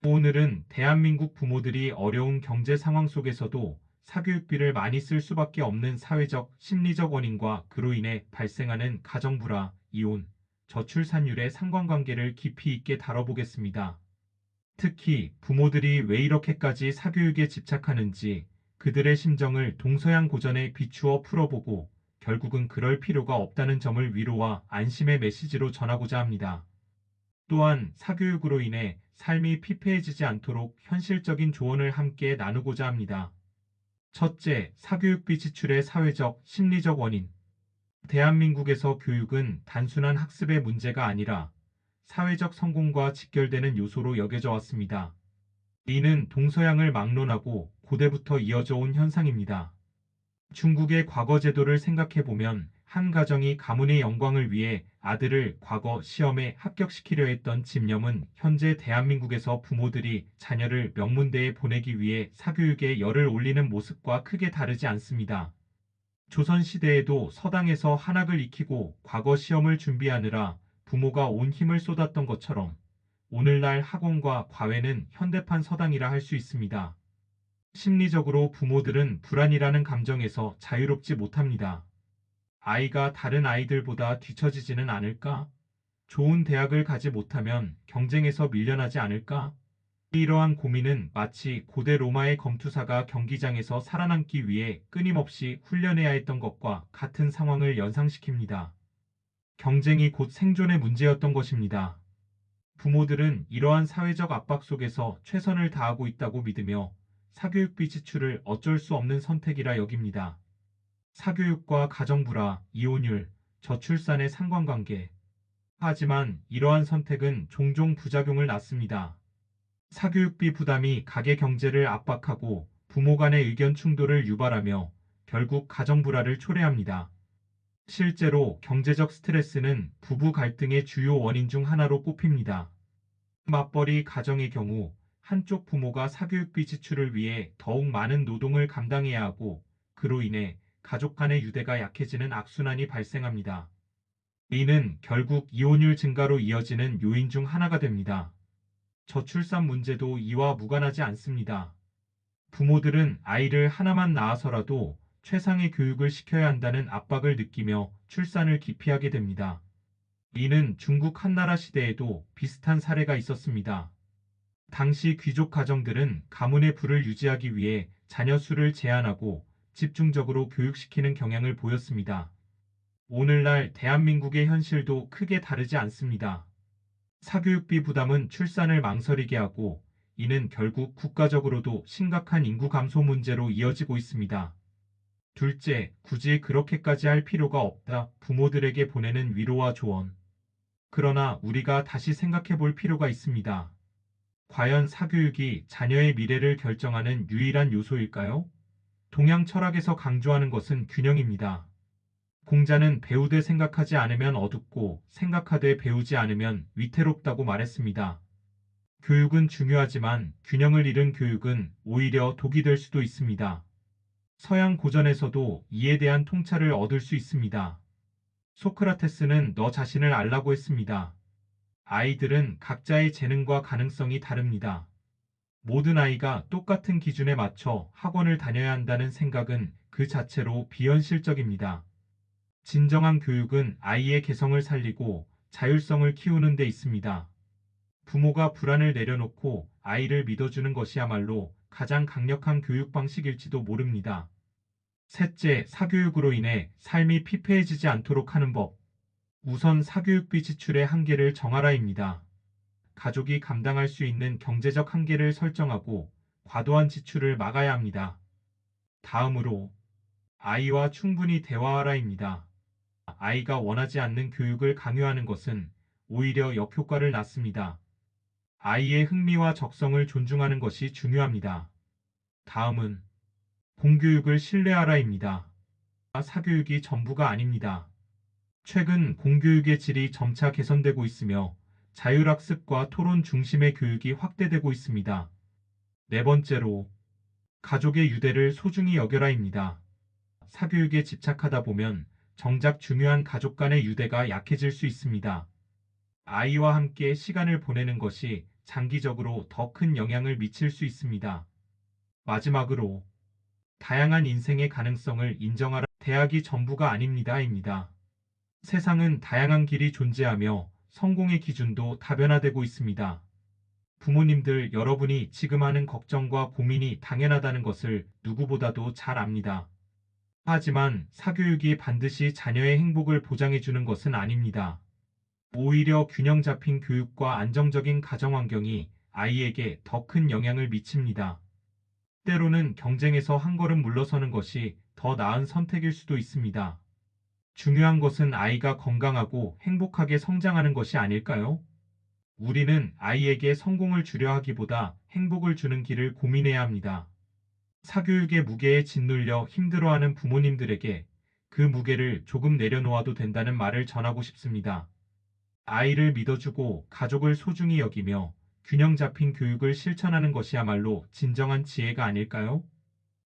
오늘은 대한민국 부모들이 어려운 경제 상황 속에서도 사교육비를 많이 쓸 수밖에 없는 사회적, 심리적 원인과 그로 인해 발생하는 가정불화, 이혼, 저출산율의 상관관계를 깊이 있게 다뤄보겠습니다. 특히 부모들이 왜 이렇게까지 사교육에 집착하는지 그들의 심정을 동서양 고전에 비추어 풀어보고 결국은 그럴 필요가 없다는 점을 위로와 안심의 메시지로 전하고자 합니다. 또한 사교육으로 인해 삶이 피폐해지지 않도록 현실적인 조언을 함께 나누고자 합니다. 첫째, 사교육비 지출의 사회적, 심리적 원인. 대한민국에서 교육은 단순한 학습의 문제가 아니라 사회적 성공과 직결되는 요소로 여겨져 왔습니다. 이는 동서양을 막론하고 고대부터 이어져 온 현상입니다. 중국의 과거 제도를 생각해보면 한 가정이 가문의 영광을 위해 아들을 과거 시험에 합격시키려 했던 집념은 현재 대한민국에서 부모들이 자녀를 명문대에 보내기 위해 사교육에 열을 올리는 모습과 크게 다르지 않습니다. 조선시대에도 서당에서 한학을 익히고 과거 시험을 준비하느라 부모가 온 힘을 쏟았던 것처럼 오늘날 학원과 과외는 현대판 서당이라 할 수 있습니다. 심리적으로 부모들은 불안이라는 감정에서 자유롭지 못합니다. 아이가 다른 아이들보다 뒤처지지는 않을까? 좋은 대학을 가지 못하면 경쟁에서 밀려나지 않을까? 이러한 고민은 마치 고대 로마의 검투사가 경기장에서 살아남기 위해 끊임없이 훈련해야 했던 것과 같은 상황을 연상시킵니다. 경쟁이 곧 생존의 문제였던 것입니다. 부모들은 이러한 사회적 압박 속에서 최선을 다하고 있다고 믿으며 사교육비 지출을 어쩔 수 없는 선택이라 여깁니다. 사교육과 가정불화, 이혼율, 저출산의 상관관계. 하지만 이러한 선택은 종종 부작용을 낳습니다. 사교육비 부담이 가계 경제를 압박하고 부모 간의 의견 충돌을 유발하며 결국 가정불화를 초래합니다. 실제로 경제적 스트레스는 부부 갈등의 주요 원인 중 하나로 꼽힙니다. 맞벌이 가정의 경우 한쪽 부모가 사교육비 지출을 위해 더욱 많은 노동을 감당해야 하고 그로 인해 가족 간의 유대가 약해지는 악순환이 발생합니다. 이는 결국 이혼율 증가로 이어지는 요인 중 하나가 됩니다. 저출산 문제도 이와 무관하지 않습니다. 부모들은 아이를 하나만 낳아서라도 최상의 교육을 시켜야 한다는 압박을 느끼며 출산을 기피하게 됩니다. 이는 중국 한나라 시대에도 비슷한 사례가 있었습니다. 당시 귀족 가정들은 가문의 부를 유지하기 위해 자녀 수를 제한하고 집중적으로 교육시키는 경향을 보였습니다. 오늘날 대한민국의 현실도 크게 다르지 않습니다. 사교육비 부담은 출산을 망설이게 하고 이는 결국 국가적으로도 심각한 인구 감소 문제로 이어지고 있습니다. 둘째, 굳이 그렇게까지 할 필요가 없다. 부모들에게 보내는 위로와 조언. 그러나 우리가 다시 생각해 볼 필요가 있습니다. 과연 사교육이 자녀의 미래를 결정하는 유일한 요소일까요? 동양 철학에서 강조하는 것은 균형입니다. 공자는 배우되 생각하지 않으면 어둡고 생각하되 배우지 않으면 위태롭다고 말했습니다. 교육은 중요하지만 균형을 잃은 교육은 오히려 독이 될 수도 있습니다. 서양 고전에서도 이에 대한 통찰을 얻을 수 있습니다. 소크라테스는 너 자신을 알라고 했습니다. 아이들은 각자의 재능과 가능성이 다릅니다. 모든 아이가 똑같은 기준에 맞춰 학원을 다녀야 한다는 생각은 그 자체로 비현실적입니다. 진정한 교육은 아이의 개성을 살리고 자율성을 키우는 데 있습니다. 부모가 불안을 내려놓고 아이를 믿어주는 것이야말로 가장 강력한 교육 방식일지도 모릅니다. 셋째, 사교육으로 인해 삶이 피폐해지지 않도록 하는 법. 우선 사교육비 지출의 한계를 정하라입니다. 가족이 감당할 수 있는 경제적 한계를 설정하고 과도한 지출을 막아야 합니다. 다음으로 아이와 충분히 대화하라입니다. 아이가 원하지 않는 교육을 강요하는 것은 오히려 역효과를 낳습니다. 아이의 흥미와 적성을 존중하는 것이 중요합니다. 다음은 공교육을 신뢰하라입니다. 사교육이 전부가 아닙니다. 최근 공교육의 질이 점차 개선되고 있으며 자율학습과 토론 중심의 교육이 확대되고 있습니다. 네 번째로 가족의 유대를 소중히 여겨라입니다. 사교육에 집착하다 보면 정작 중요한 가족 간의 유대가 약해질 수 있습니다. 아이와 함께 시간을 보내는 것이 장기적으로 더 큰 영향을 미칠 수 있습니다. 마지막으로 다양한 인생의 가능성을 인정하라. 대학이 전부가 아닙니다.입니다. 세상은 다양한 길이 존재하며 성공의 기준도 다변화되고 있습니다. 부모님들 여러분이 지금 하는 걱정과 고민이 당연하다는 것을 누구보다도 잘 압니다. 하지만 사교육이 반드시 자녀의 행복을 보장해주는 것은 아닙니다. 오히려 균형 잡힌 교육과 안정적인 가정 환경이 아이에게 더 큰 영향을 미칩니다. 때로는 경쟁에서 한 걸음 물러서는 것이 더 나은 선택일 수도 있습니다. 중요한 것은 아이가 건강하고 행복하게 성장하는 것이 아닐까요? 우리는 아이에게 성공을 주려 하기보다 행복을 주는 길을 고민해야 합니다. 사교육의 무게에 짓눌려 힘들어하는 부모님들에게 그 무게를 조금 내려놓아도 된다는 말을 전하고 싶습니다. 아이를 믿어주고 가족을 소중히 여기며 균형 잡힌 교육을 실천하는 것이야말로 진정한 지혜가 아닐까요?